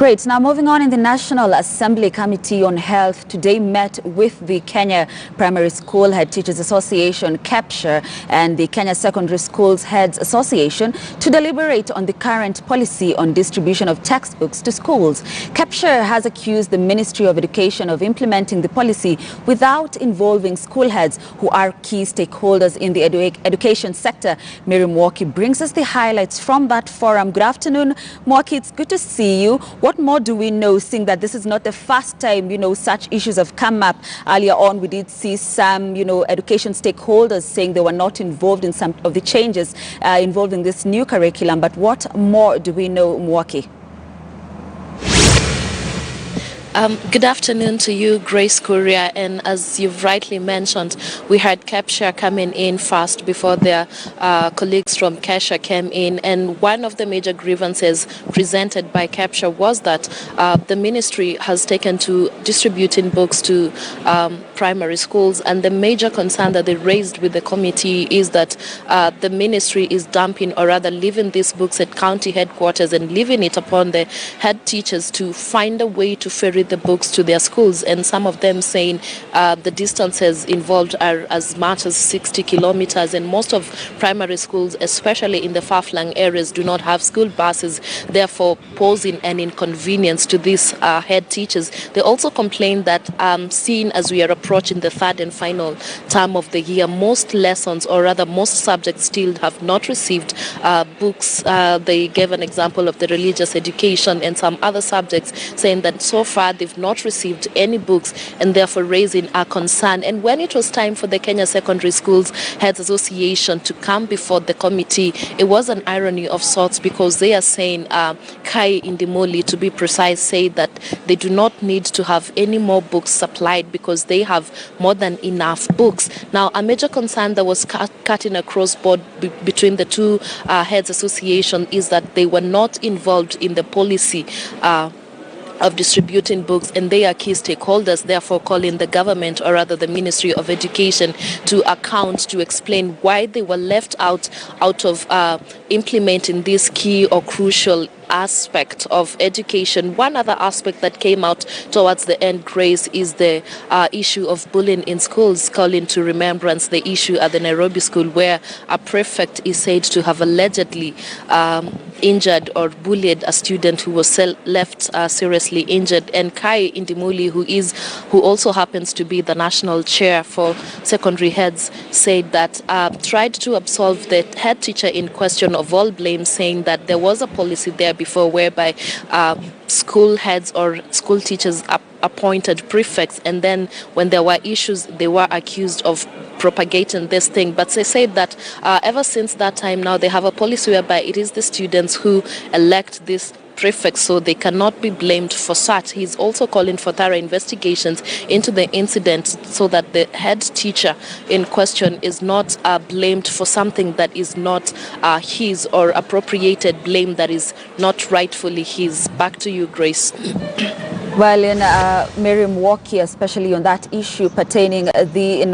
Great. Now moving on, in the National Assembly Committee on Health today met with the Kenya Primary School Head Teachers Association, KEPSHA, and the Kenya Secondary Schools Heads Association to deliberate on the current policy on distribution of textbooks to schools. KEPSHA has accused the Ministry of Education of implementing the policy without involving school heads, who are key stakeholders in the education sector. Mary Mwoki brings us the highlights from that forum. Good afternoon, Mwoki. It's good to see you. What more do we know, seeing that this is not the first time, such issues have come up? Earlier on, we did see some, education stakeholders saying they were not involved in some of the changes involved in this new curriculum. But what more do we know, Mwoki? Good afternoon to you, Grace Korea, and as you've rightly mentioned, we had KEPSHA coming in first before their colleagues from KESSHA came in, and one of the major grievances presented by KEPSHA was that the ministry has taken to distributing books to primary schools, and the major concern that they raised with the committee is that the ministry is dumping, or rather leaving these books at county headquarters and leaving it upon the head teachers to find a way to ferry the books to their schools, and some of them saying the distances involved are as much as 60 kilometers, and most of primary schools, especially in the far-flung areas, do not have school buses, therefore posing an inconvenience to these head teachers. They also complained that seeing as we are approaching the third and final term of the year, most lessons, or rather most subjects, still have not received books. They gave an example of the religious education and some other subjects, saying that so far they've not received any books, and therefore raising a concern. And when it was time for the Kenya Secondary Schools Heads Association to come before the committee, it was an irony of sorts, because they are saying, Kai Indimoli to be precise, say that they do not need to have any more books supplied because they have more than enough books. Now, a major concern that was cutting across board between the two heads association is that they were not involved in the policy of distributing books, and they are key stakeholders, therefore calling the government, or rather the Ministry of Education, to account, to explain why they were left out of implementing this key or crucial aspect of education. One other aspect that came out towards the end, Grace, is the issue of bullying in schools, calling to remembrance the issue at the Nairobi school where a prefect is said to have allegedly injured or bullied a student who was left seriously injured. And Kai Indimuli, who also happens to be the national chair for secondary heads, said that tried to absolve the head teacher in question of all blame, saying that there was a policy there before whereby school heads or school teachers appointed prefects, and then when there were issues, they were accused of propagating this thing. But they said that ever since that time now, they have a policy whereby it is the students who elect this prefects, so they cannot be blamed for such. He's also calling for thorough investigations into the incident so that the head teacher in question is not blamed for something that is not his, or appropriated blame that is not rightfully his. Back to you, Grace. Well, in Mary Mwoki, especially on that issue pertaining the